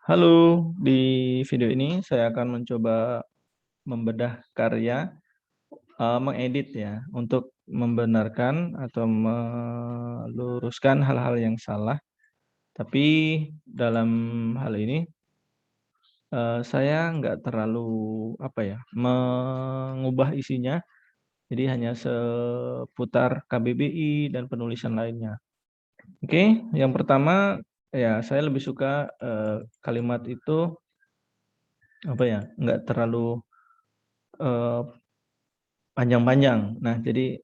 Halo, di video ini saya akan mencoba membedah karya, mengedit ya, untuk membenarkan atau meluruskan hal-hal yang salah. Tapi dalam hal ini, saya nggak terlalu, apa ya, mengubah isinya, jadi hanya seputar KBBI dan penulisan lainnya. Oke, yang pertama, ya saya lebih suka, kalimat itu, apa ya, nggak terlalu, eee panjang-panjang. Nah, jadi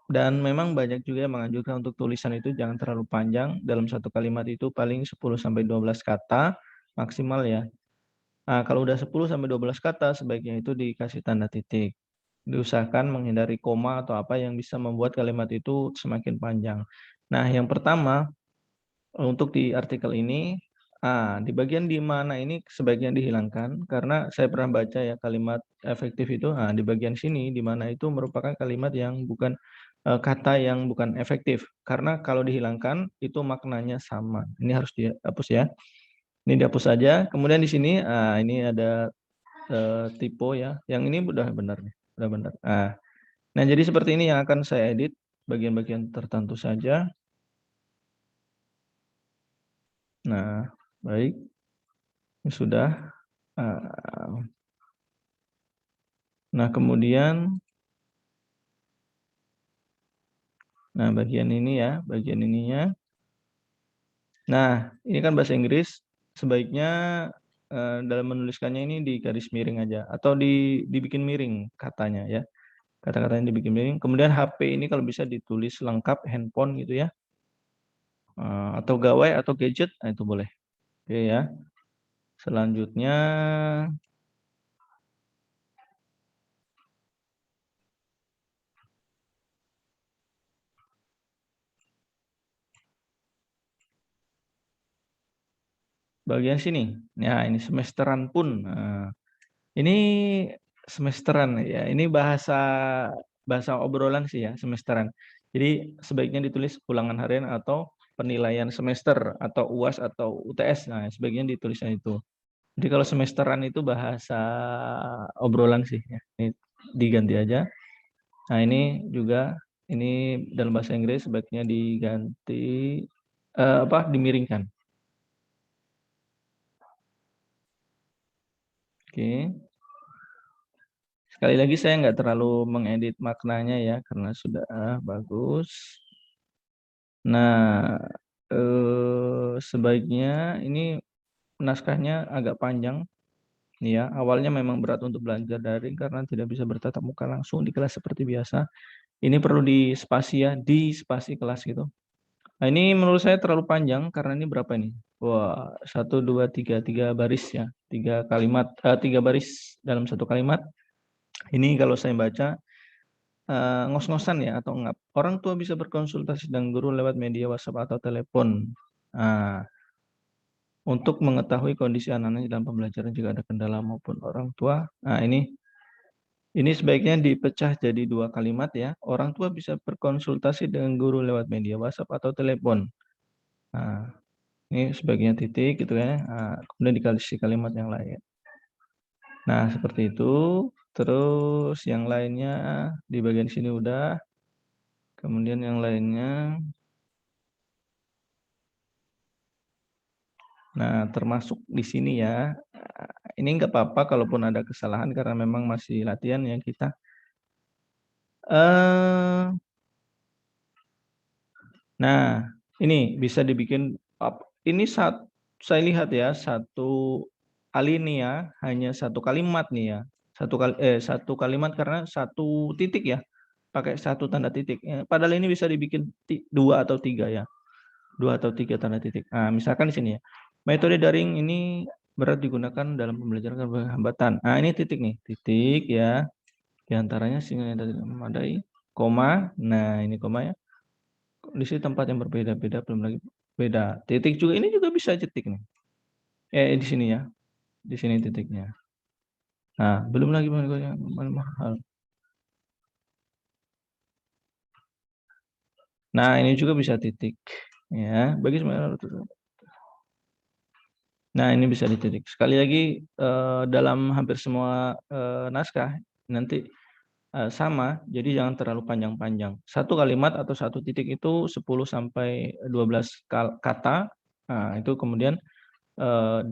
dan memang banyak juga yang menganjurkan untuk tulisan itu jangan terlalu panjang, dalam satu kalimat itu paling 10 sampai 12 kata maksimal ya. Nah, kalau udah 10 sampai 12 kata sebaiknya itu dikasih tanda titik. Diusahakan menghindari koma atau apa yang bisa membuat kalimat itu semakin panjang. Nah, yang pertama untuk di artikel ini, di bagian di mana ini sebaiknya dihilangkan, karena saya pernah baca ya kalimat efektif itu, di bagian sini, di mana itu merupakan kalimat yang bukan, kata yang bukan efektif. Karena kalau dihilangkan, itu maknanya sama. Ini harus dihapus ya. Ini dihapus saja, kemudian di sini, ini ada, typo ya, yang ini udah benar nih, udah benar. Nah jadi seperti ini yang akan saya edit, bagian-bagian tertentu saja. Nah, baik. Sudah, eee, nah kemudian, nah bagian ini ya, bagian ininya. Nah, ini kan bahasa Inggris, sebaiknya, dalam menuliskannya ini di garis miring aja atau dibikin miring katanya ya, kata-katanya dibikin miring, kemudian HP ini kalau bisa ditulis lengkap handphone gitu ya, atau gawai atau gadget, nah itu boleh. Oke ya, selanjutnya bagian sini. Nah ini semesteran pun, ini semesteran ya, ini bahasa bahasa obrolan sih ya, semesteran. Jadi sebaiknya ditulis ulangan harian atau penilaian semester atau UAS atau UTS, nah sebaiknya ditulisnya itu. Jadi kalau semesteran itu bahasa obrolan sih ya, ini diganti aja. Nah ini juga, ini dalam bahasa Inggris sebaiknya diganti, dimiringkan. Oke. Sekali lagi saya nggak terlalu mengedit maknanya ya, karena sudah bagus. Nah, sebaiknya ini naskahnya agak panjang, ya. Awalnya memang berat untuk belajar daring karena tidak bisa bertatap muka langsung di kelas seperti biasa. Ini perlu dispasi ya, di spasi kelas gitu. Nah, ini menurut saya terlalu panjang karena ini berapa ini? Wah, 1, 2, 3 baris ya, 3 kalimat, 3 baris dalam satu kalimat. Ini kalau saya baca, ngos-ngosan ya atau ngap. Orang tua bisa berkonsultasi dengan guru lewat media WhatsApp atau telepon. Nah, untuk mengetahui kondisi anak-anaknya dalam pembelajaran jika ada kendala maupun orang tua. Nah, ini sebaiknya dipecah jadi 2 kalimat ya. Orang tua bisa berkonsultasi dengan guru lewat media WhatsApp atau telepon. Nah, ini sebaiknya titik gitu ya. Kemudian dikasih kalimat yang lain. Nah, seperti itu. Terus yang lainnya di bagian sini udah. Kemudian yang lainnya, nah termasuk di sini ya, ini nggak apa-apa kalaupun ada kesalahan karena memang masih latihan ya kita. Eee, nah ini bisa dibikin ini saya lihat ya, satu alinea hanya satu kalimat nih ya, satu kalimat karena satu titik ya, pakai satu tanda titik, padahal ini bisa dibikin 2 atau 3 ya. 2 atau 3 tanda titik. Nah, misalkan di sini ya, metode daring ini berat digunakan dalam pembelajaran karena hambatan. Nah, ini titik nih, titik ya, di antaranya sinyal yang tidak memadai, koma, nah ini koma ya, kondisi tempat yang berbeda-beda, belum lagi beda. Titik juga, ini juga bisa titik nih. Di sini ya, di sini titiknya. Nah, belum lagi yang mahal. Nah, ini juga bisa titik, ya, bagi semua Nah, ini bisa dititik. Sekali lagi, dalam hampir semua, naskah nanti, sama, jadi jangan terlalu panjang-panjang. Satu kalimat atau satu titik itu 10 sampai 12 kata, nah itu kemudian,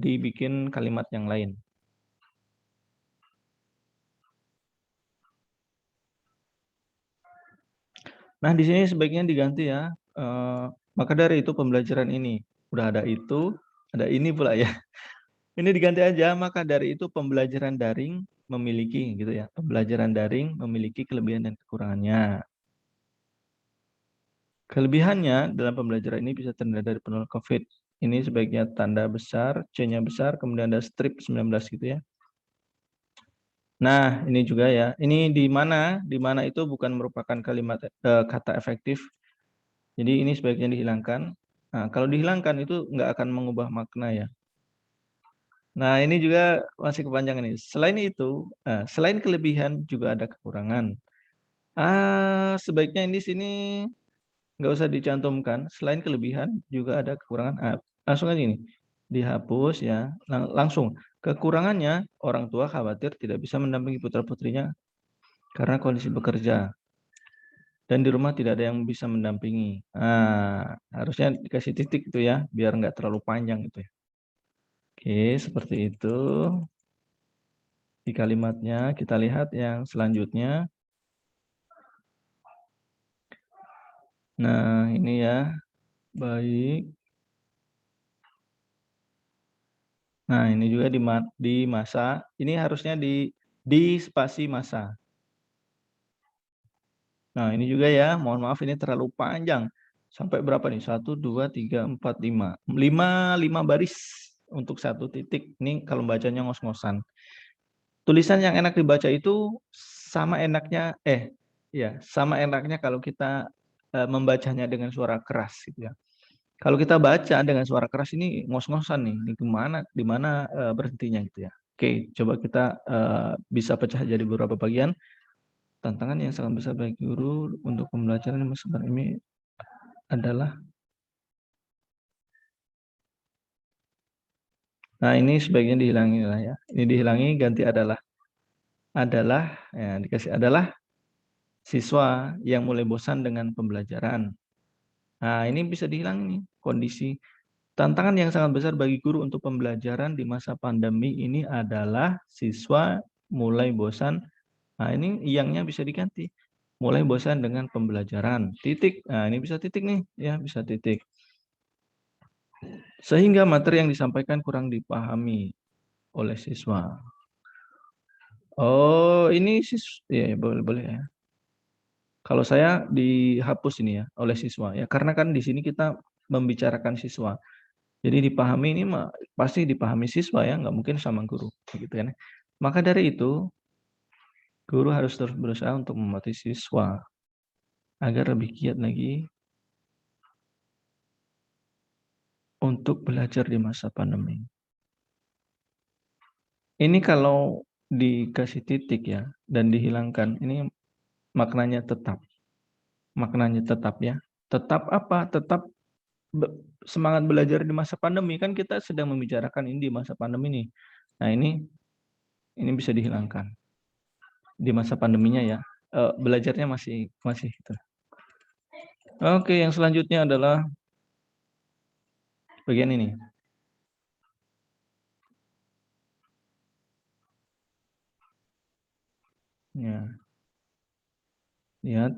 dibikin kalimat yang lain. Nah, di sini sebaiknya diganti ya, maka dari itu pembelajaran ini, udah ada itu, ada ini pula ya. Ini diganti aja, maka dari itu pembelajaran daring memiliki gitu ya, pembelajaran daring memiliki kelebihan dan kekurangannya. Kelebihannya dalam pembelajaran ini bisa ternilai dari penularan COVID. Ini sebaiknya tanda besar, C-nya besar, kemudian ada strip 19 gitu ya. Nah, ini juga ya. Ini di mana itu bukan merupakan kalimat kata efektif. Jadi ini sebaiknya dihilangkan. Nah, kalau dihilangkan itu nggak akan mengubah makna ya. Nah, ini juga masih kepanjangan ini. Selain itu, selain kelebihan juga ada kekurangan. Sebaiknya ini di sini nggak usah dicantumkan. Selain kelebihan juga ada kekurangan. Langsung aja ini, dihapus ya. Langsung. Kekurangannya orang tua khawatir tidak bisa mendampingi putra-putrinya karena kondisi bekerja dan di rumah tidak ada yang bisa mendampingi. Harusnya dikasih titik itu ya, biar nggak terlalu panjang itu ya. Oke, seperti itu. Di kalimatnya kita lihat yang selanjutnya. Nah, ini ya. Baik. Nah, ini juga di masa. Ini harusnya di spasi masa. Nah, ini juga ya. Mohon maaf ini terlalu panjang. Sampai berapa nih? 1, 2, 3, 4, 5. 5 baris untuk satu titik. Ini kalau bacanya ngos-ngosan. Tulisan yang enak dibaca itu sama enaknya sama enaknya kalau kita membacanya dengan suara keras gitu ya. Kalau kita baca dengan suara keras ini ngos-ngosan nih, ini di mana berhentinya gitu ya. Oke, coba kita bisa pecah jadi beberapa bagian. Tantangan yang sangat besar bagi guru untuk pembelajaran masa pandemi adalah, nah ini sebaiknya dihilangi lah ya. Ini dihilangi, ganti adalah ya, dikasih adalah siswa yang mulai bosan dengan pembelajaran. Nah, ini bisa dihilang nih kondisi. Tantangan yang sangat besar bagi guru untuk pembelajaran di masa pandemi ini adalah siswa mulai bosan. Nah, ini yangnya bisa diganti. Mulai bosan dengan pembelajaran. Titik. Nah, ini bisa titik nih, ya, bisa titik. Sehingga materi yang disampaikan kurang dipahami oleh siswa. Oh, ini ya, boleh ya. Kalau saya dihapus ini ya oleh siswa ya, karena kan di sini kita membicarakan siswa. Jadi dipahami ini pasti dipahami siswa ya, nggak mungkin sama guru, gitu kan. Maka dari itu, guru harus terus berusaha untuk memotivasi siswa agar lebih giat lagi untuk belajar di masa pandemi. Ini kalau dikasih titik ya dan dihilangkan, ini maknanya tetap. Maknanya tetap ya. Tetap apa? Tetap semangat belajar di masa pandemi, kan kita sedang membicarakan ini di masa pandemi nih. Nah, ini bisa dihilangkan di masa pandeminya ya. Belajarnya masih gitu. Oke, yang selanjutnya adalah bagian ini. Ya, lihat.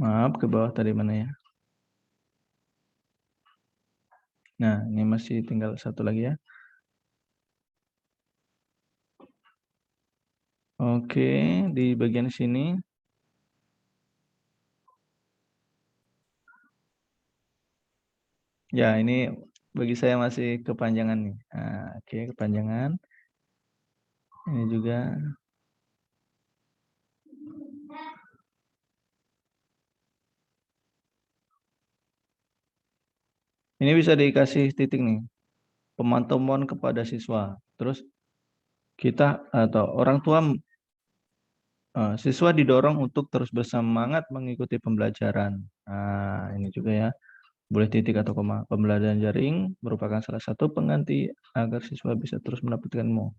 Maaf, ke bawah tadi mana ya? Nah, ini masih tinggal satu lagi ya. Oke, di bagian sini. Ya, ini bagi saya masih kepanjangan nih. Nah, oke, kepanjangan. Ini juga. Ini bisa dikasih titik nih. Pemantauan kepada siswa. Terus kita atau orang tua siswa didorong untuk terus bersemangat mengikuti pembelajaran. Nah, ini juga ya. Boleh titik atau koma. Pembelajaran jaring merupakan salah satu pengganti agar siswa bisa terus mendapatkan ilmu.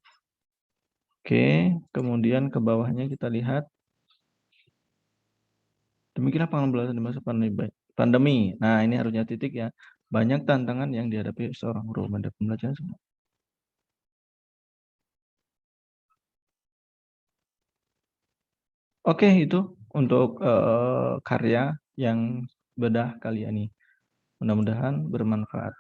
Oke, kemudian ke bawahnya kita lihat. Demikianlah pengalaman belajar di masa pandemi. Nah, ini harusnya titik ya. Banyak tantangan yang dihadapi seorang guru pada pembelajaran. Oke, itu untuk karya yang bedah kali ini. Mudah-mudahan bermanfaat.